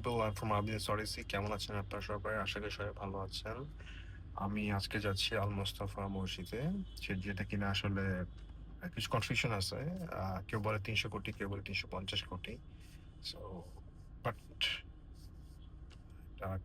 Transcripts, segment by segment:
people. I'm from Arabian Odyssey. কেমন আছেন আপনারা সবাই? আশা করি সবাই ভালো আছেন। আমি আজকে যাচ্ছি আল মোস্তফা মসজিদে। যেটা কিনা আসলে কিছু কনফিউশন আছে। কেউ বলে ৩০০ কোটি, কেউ বলে ৩৫০ কোটি। সো বাট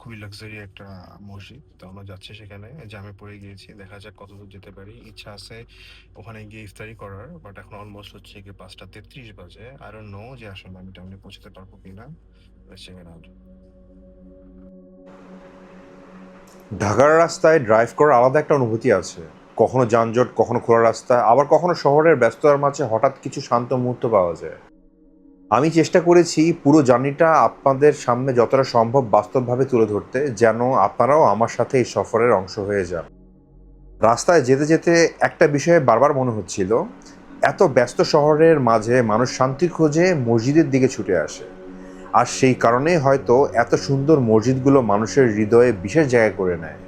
খুবই লাক্সারি একটা মসজিদ। তো আমরা যাচ্ছি সেখানে। জ্যামে পড়ে গিয়েছি। দেখা যাক কতদূর যেতে পারি। ইচ্ছা আছে ওখানে গিয়ে ইফতারি করার। বাট এখন অলমোস্ট হচ্ছে গিয়ে ৫টা ৩৩ বাজে। I don't know যে আসলে আমি টাইমে পৌঁছাতে পারবো কিনা। Let's check it out. ঢাকার রাস্তায় ড্রাইভ করার আলাদা একটা অনুভূতি আছে। কখনো যানজট, কখনো খোলা রাস্তা, আবার কখনো শহরের ব্যস্ততার মাঝে হঠাৎ কিছু শান্ত মুহূর্ত পাওয়া যায়। আমি চেষ্টা করেছি পুরো জার্নিটা আপনাদের সামনে যতটা সম্ভব বাস্তবভাবে তুলে ধরতে, যেন আপনারাও আমার সাথে এই সফরের অংশ হয়ে যান। রাস্তায় যেতে যেতে একটা বিষয়ে বারবার মনে হচ্ছিল, এত ব্যস্ত শহরের মাঝে মানুষ শান্তি খোঁজে মসজিদের দিকে ছুটে আসে। আর সেই কারণেই হয়তো এত সুন্দর মসজিদগুলো মানুষের হৃদয়ে বিশেষ জায়গা করে নেয়।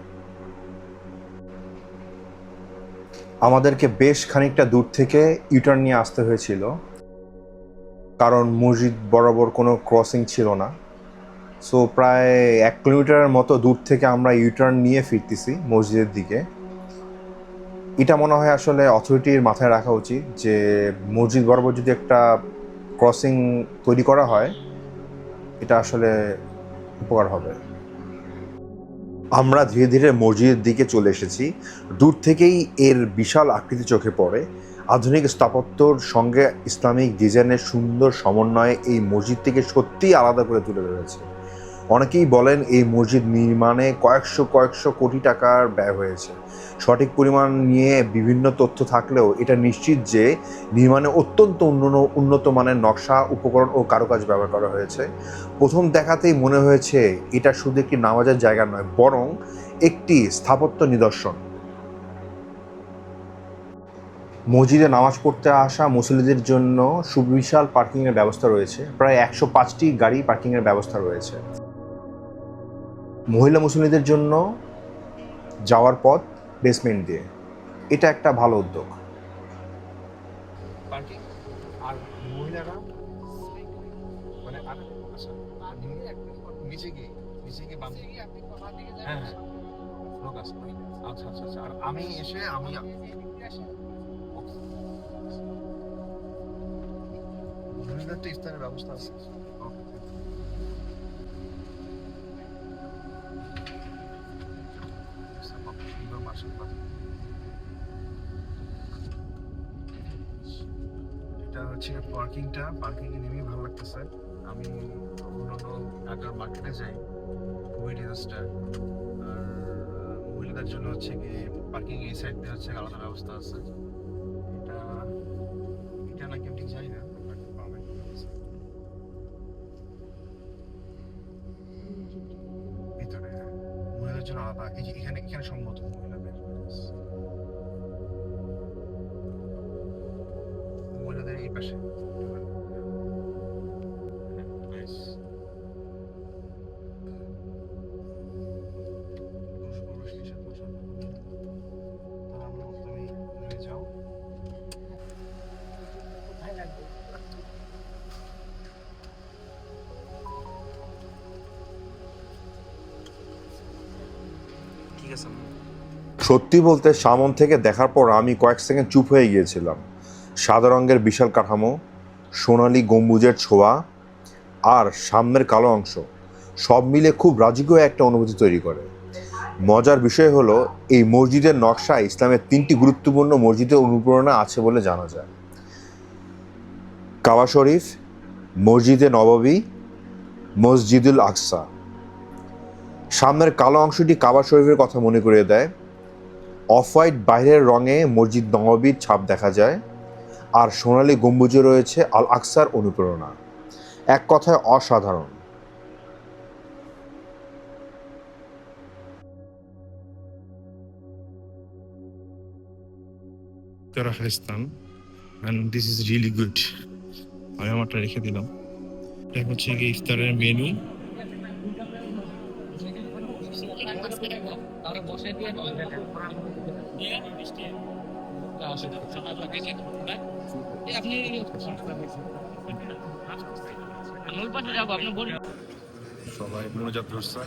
আমাদেরকে বেশ খানিকটা দূর থেকে ইউটার্ন নিয়ে আসতে হয়েছিল, কারণ মসজিদ বরাবর কোনো ক্রসিং ছিল না। সো প্রায় 1 কিলোমিটারের মতো দূর থেকে আমরা ইউটার্ন নিয়ে ফিরতেছি মসজিদের দিকে। এটা মনে হয় আসলে অথরিটির মাথায় রাখা উচিত যে মসজিদ বরাবর যদি একটা ক্রসিং তৈরি করা হয়, এটা আসলে উপকার হবে। আমরা ধীরে ধীরে মসজিদের দিকে চলে এসেছি। দূর থেকেই এর বিশাল আকৃতি চোখে পড়ে। আধুনিক স্থাপত্যর সঙ্গে ইসলামিক ডিজাইনের সুন্দর সমন্বয়ে এই মসজিদটিকে সত্যিই আলাদা করে তুলে ধরেছে। অনেকেই বলেন এই মসজিদ নির্মাণে কয়েকশো কোটি টাকার ব্যয় হয়েছে। সঠিক পরিমাণ নিয়ে বিভিন্ন তথ্য থাকলেও এটা নিশ্চিত যে নির্মাণে অত্যন্ত উন্নত মানের নকশা, উপকরণ ও কারুকাজ ব্যবহার করা হয়েছে। প্রথম দেখাতেই মনে হয়েছে এটা শুধু একটি নামাজের জায়গা নয়, বরং একটি স্থাপত্য নিদর্শন। মসজিদে নামাজ পড়তে আসা মুসল্লিদের জন্য সুবিশাল পার্কিংয়ের ব্যবস্থা রয়েছে। প্রায় 105টি গাড়ি পার্কিংয়ের ব্যবস্থা রয়েছে। মহিলা মুসল্লিদের জন্য যাওয়ার পথ বেসমেন্ট দিয়ে। এটা একটা ভালো উদ্যোগ। পার্কিং আর মহিলারা মানে আচ্ছা নিচে গিয়ে বাম হ্যাঁ হ্যাঁ লোক আছে। আচ্ছা আচ্ছা আচ্ছা। আর আমি এসে আমি মহিলাদের তো ইফতারের ব্যবস্থা আছে। সুন্দর মাশাআল্লাহ। এটা হচ্ছে পার্কিং এ নেমেই ভালো লাগতেছে। আমি অন্যান্য ঢাকার মার্কেটে যাই, খুবই ডিজাস্টার। আর মহিলাদের জন্য হচ্ছে কি পার্কিং এই সাইড দিয়ে হচ্ছে আলাদা ব্যবস্থা আছে। এটা এটা নাকি আমি ঠিক জানি না, বাট পাবেন। ভিতরে মহিলাদের জন্য আলাদা, এই যে এখানে সম্ভবত মহিলাদের এই পাশে। নাইস। তুমি যাও। ঠিক আছে। সত্যি বলতে সামন থেকে দেখার পর আমি কয়েক সেকেন্ড চুপ হয়ে গিয়েছিলাম। সাদা রঙের বিশাল কাঠামো, সোনালি গম্বুজের ছোঁয়া আর সামনের কালো অংশ সব মিলে খুব রাজকীয় একটা অনুভূতি তৈরি করে। মজার বিষয় হলো এই মসজিদের নকশায় ইসলামের 3টি গুরুত্বপূর্ণ মসজিদের অনুপ্রেরণা আছে বলে জানা যায়: কাবা শরীফ, মসজিদে নববী, মসজিদুল আকসা। সামনের কালো অংশটি কাবা শরীফের কথা মনে করিয়ে দেয়। অফ হোয়াইট বাইরের রঙে মসজিদ নববীর ছাপ দেখা যায়, আর সোনালী গম্বুজে রয়েছে আল আকসার অনুপ্রেরণা। এক কথায় অসাধারণ। Kazakhstan and this is really good. আমি আমারটা রেখে দিলাম। এটা হচ্ছে কি ইফতারের মেনু। সবাই মনোজাত ধরছে।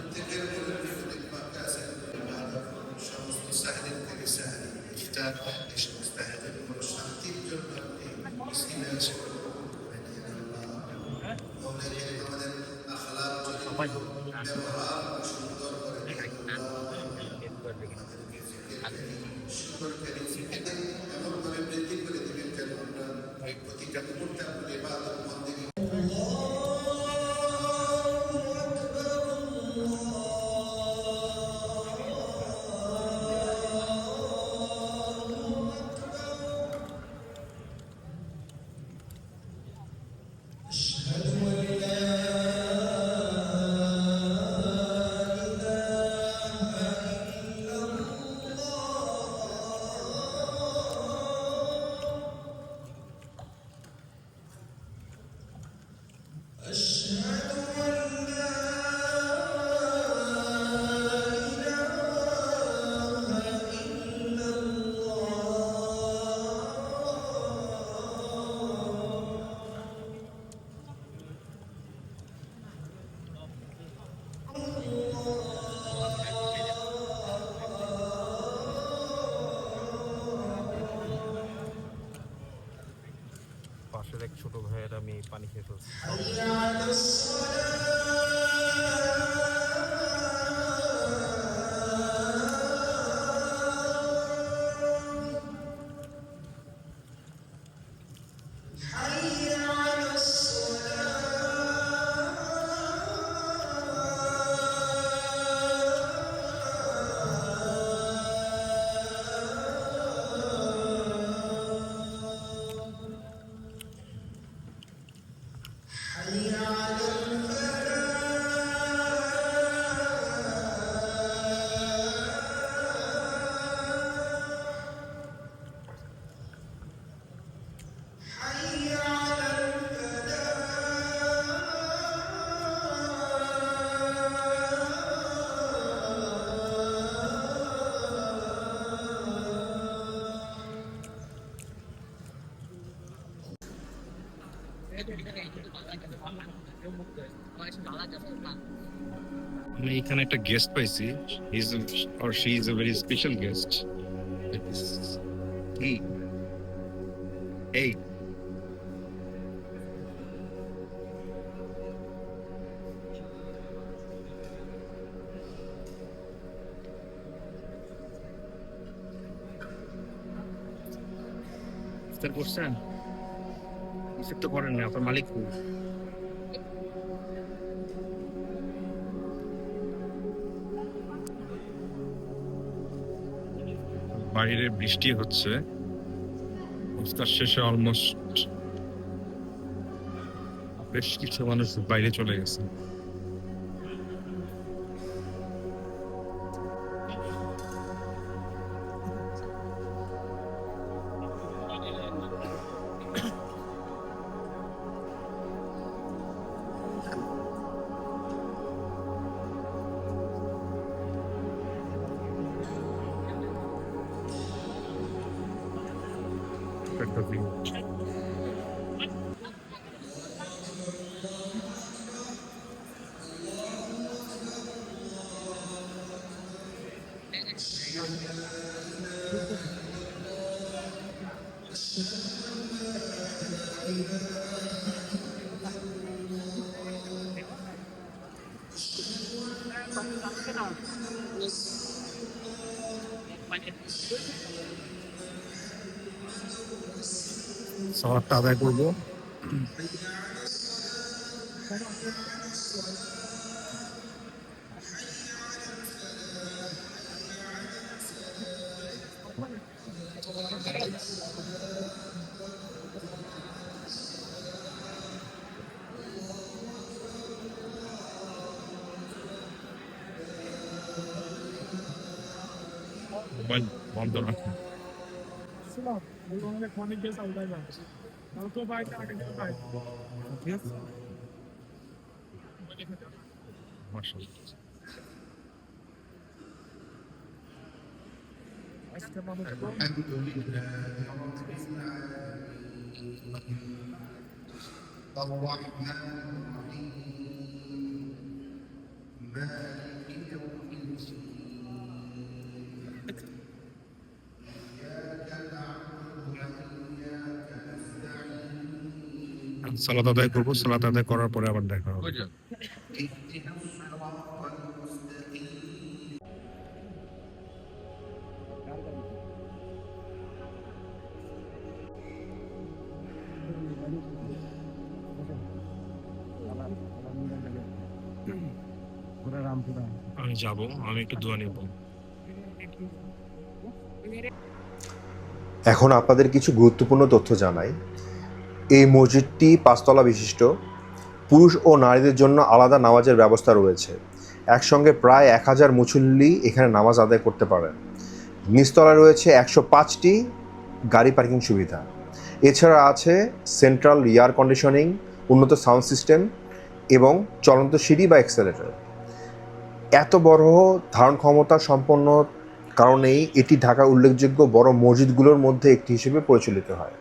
পাশের এক ছোট ভাইয়ের আমি পানি খেয়ে ফেলছি। আমি এখানে একটা গেস্ট পাইছি। Is or she is a very special guest. এই এই ইফতার করছেন? ইফতার তো করেন না, আপনার মালিক কই? বাইরে বৃষ্টি হচ্ছে, ইফতার শেষে অলমোস্ট বেশ কিছু মানুষ বাইরে চলে গেছে। একটা view। সালাদটা আদায় করবো। মোবাইল বন্ধ রাখুন। মাশাআল্লাহ। সালাত আদায় করবো, সালাত আদায় করার পরে আবার দেখা হবে। আমি যাব, আমি একটু দোয়া নিব। এখন আপনাদের কিছু গুরুত্বপূর্ণ তথ্য জানাই। এই মসজিদটি 5 তলা বিশিষ্ট। পুরুষ ও নারীদের জন্য আলাদা নামাজের ব্যবস্থা রয়েছে। একসঙ্গে প্রায় 1000 মুসল্লি এখানে নামাজ আদায় করতে পারেন। নিচতলায় রয়েছে 105টি গাড়ি পার্কিং সুবিধা। এছাড়া আছে সেন্ট্রাল এয়ার কন্ডিশনিং, উন্নত সাউন্ড সিস্টেম এবং চলন্ত সিঁড়ি বা এক্সেলেটর। এত বড় ধারণ ক্ষমতা সম্পন্ন কারণেই এটি ঢাকার উল্লেখযোগ্য বড় মসজিদগুলোর মধ্যে একটি হিসেবে পরিচালিত হয়।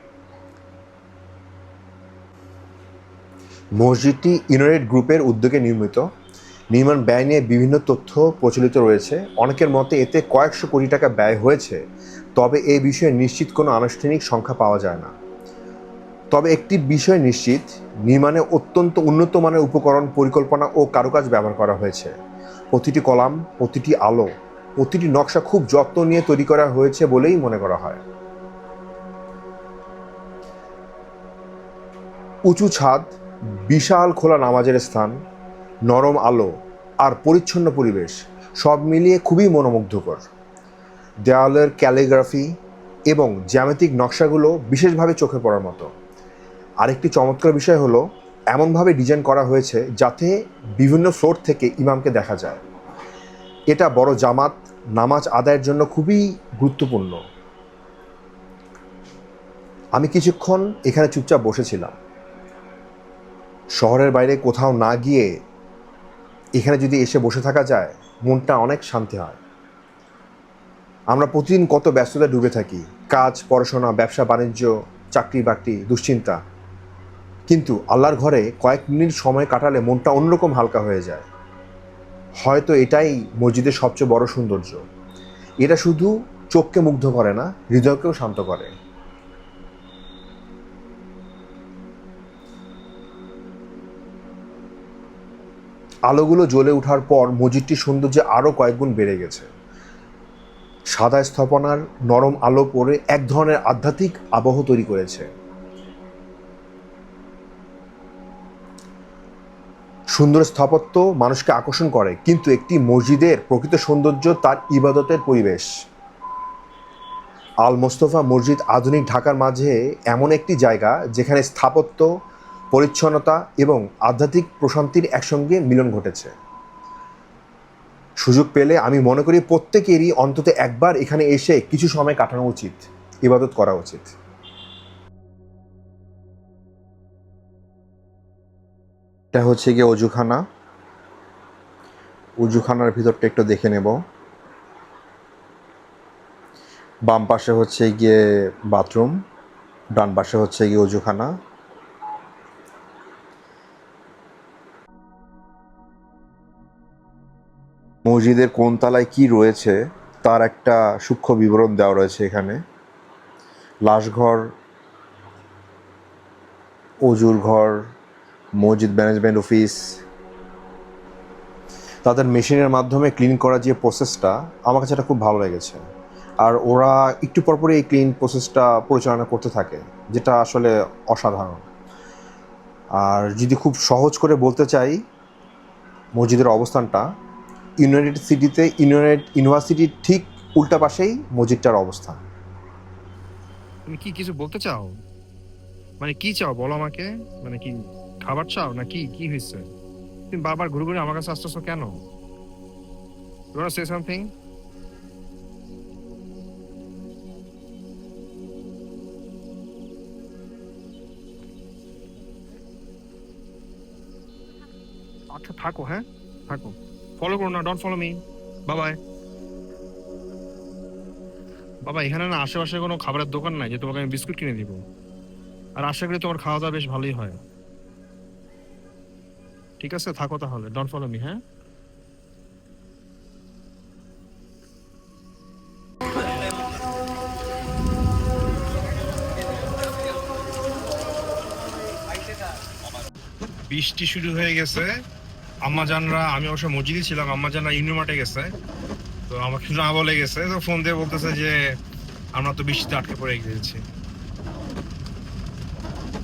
মসজিদটি ইউনাইটেড গ্রুপের উদ্যোগে নির্মিত। নির্মাণ ব্যয় নিয়ে বিভিন্ন তথ্য প্রচলিত রয়েছে। অনেকের মতে এতে কয়েকশো কোটি টাকা ব্যয় হয়েছে, তবে এই বিষয়ে নিশ্চিত কোনো আনুষ্ঠানিক সংখ্যা পাওয়া যায় না। তবে একটি বিষয় নিশ্চিত, নির্মাণে অত্যন্ত উন্নত মানের উপকরণ, পরিকল্পনা ও কারুকাজ ব্যবহার করা হয়েছে। প্রতিটি কলাম, প্রতিটি আলো, প্রতিটি নকশা খুব যত্ন নিয়ে তৈরি করা হয়েছে বলেই মনে করা হয়। উঁচু ছাদ, বিশাল খোলা নামাজের স্থান, নরম আলো আর পরিচ্ছন্ন পরিবেশ সব মিলিয়ে খুবই মনোমুগ্ধকর। দেওয়ালের ক্যালিগ্রাফি এবং জ্যামিতিক নকশাগুলো বিশেষভাবে চোখে পড়ার মতো। আরেকটি চমৎকার বিষয় হলো এমনভাবে ডিজাইন করা হয়েছে যাতে বিভিন্ন ফ্লোর থেকে ইমামকে দেখা যায়। এটা বড় জামাত, নামাজ আদায়ের জন্য খুবই গুরুত্বপূর্ণ। আমি কিছুক্ষণ এখানে চুপচাপ বসেছিলাম। শহরের বাইরে কোথাও না গিয়ে এখানে যদি এসে বসে থাকা যায়, মনটা অনেক শান্তি হয়। আমরা প্রতিদিন কত ব্যস্ততায় ডুবে থাকি, কাজ, পড়াশোনা, ব্যবসা বাণিজ্য, চাকরি বাকরি, দুশ্চিন্তা। কিন্তু আল্লাহর ঘরে কয়েক মিনিট সময় কাটালে মনটা অন্যরকম হালকা হয়ে যায়। হয়তো এটাই মসজিদের সবচেয়ে বড় সৌন্দর্য। এটা শুধু চোখকে মুগ্ধ করে না, হৃদয়কেও শান্ত করে। আলোগুলো জ্বলে ওঠার পর মসজিদটির সৌন্দর্য আরও কয়েকগুণ বেড়ে গেছে। সাদা স্থাপনার নরম আলো পড়ে এক ধরনের আধ্যাত্মিক আবহ তৈরি করেছে। সুন্দর স্থাপত্য মানুষকে আকর্ষণ করে, কিন্তু একটি মসজিদের প্রকৃত সৌন্দর্য তার ইবাদতের পরিবেশ। আল মোস্তফা মসজিদ আধুনিক ঢাকার মাঝে এমন একটি জায়গা যেখানে স্থাপত্য, পরিচ্ছন্নতা এবং আধ্যাত্মিক প্রশান্তির একসঙ্গে মিলন ঘটেছে। সুযোগ পেলে আমি মনে করি প্রত্যেকেরই অন্তত একবার এখানে এসে কিছু সময় কাটানো উচিত, ইবাদত করা উচিত। এটা হচ্ছে গিয়ে অজুখানা। অজুখানার ভিতরটা একটু দেখে নেব। বাম পাশে হচ্ছে গিয়ে বাথরুম, ডান পাশে হচ্ছে গিয়ে অজুখানা। মসজিদের কোন তলায় কি রয়েছে তার একটা সূক্ষ্ম বিবরণ দেওয়া রয়েছে এখানে। লাশঘর, অজুর ঘর, মসজিদ ম্যানেজমেন্ট অফিস। তাদের মেশিনের মাধ্যমে ক্লিন করার যে প্রসেসটা, আমার কাছে এটা খুব ভালো লেগেছে। আর ওরা একটু পরপরই এই ক্লিন প্রসেসটা পরিচালনা করতে থাকে, যেটা আসলে অসাধারণ। আর যদি খুব সহজ করে বলতে চাই, মসজিদের অবস্থানটা ইউনাইটেড সিটিতে ইউনাইটেড ইউনিভার্সিটির ঠিক উল্টা পাশেই মসজিদটার অবস্থান। তুমি কি কিছু বলতে চাও? মানে কি চাও বলো আমাকে। মানে কি খাবার চাও না কি কি হয়েছে? তুমি বারবার ঘুরে ঘুরে আমার কাছে আসতেছো কেন? You wanna say something? আচ্ছা থাকো, হ্যাঁ থাকো। ফলো করো না, ডোন্ট ফলো মি। বাবাই। বাবা, এখানে না আশেপাশে কোনো খাবারের দোকান নাই যে তোমাকে আমি বিস্কুট কিনে দিব। আর আশা করি তোমার খাওয়া দাওয়া বেশ ভালোই হয়। ঠিক আছে, থাকো তাহলে, ডোন্ট ফলো মি, হ্যাঁ। বৃষ্টি শুরু হয়ে গেছে। আম্মাজানরা, আমি অবশ্য মসজিদে ছিলাম, আম্মাজানরা ইউনিমার্টে গেছে, তো আমাকে না বলে গেছে, তো ফোন দিয়ে বলতেছে যে আমরা তো বৃষ্টিতে আটকে পড়ে গিয়েছি।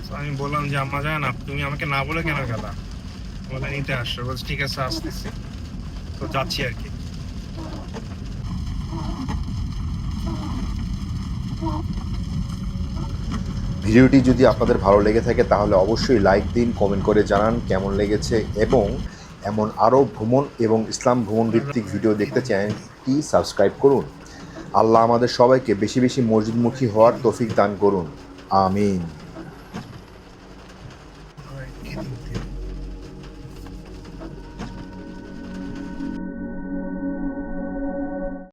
তো আমি বললাম যে আম্মাজান, তুমি আমাকে না বলে কেন গেলা? বলে নিতে আসছো। বলছে ঠিক আছে আসতেছি। তো যাচ্ছি আর কি। ভিডিওটি যদি আপনাদের ভালো লেগে থাকে তাহলে অবশ্যই লাইক দিন, কমেন্ট করে জানান কেমন লেগেছে, এবং এমন আরও ভ্রমণ এবং ইসলাম ভ্রমণ ভিত্তিক ভিডিও দেখতে চ্যানেলটি সাবস্ক্রাইব করুন। আল্লাহ আমাদের সবাইকে বেশি বেশি মসজিদমুখী হওয়ার তৌফিক দান করুন। আমিন। এদিক দিয়ে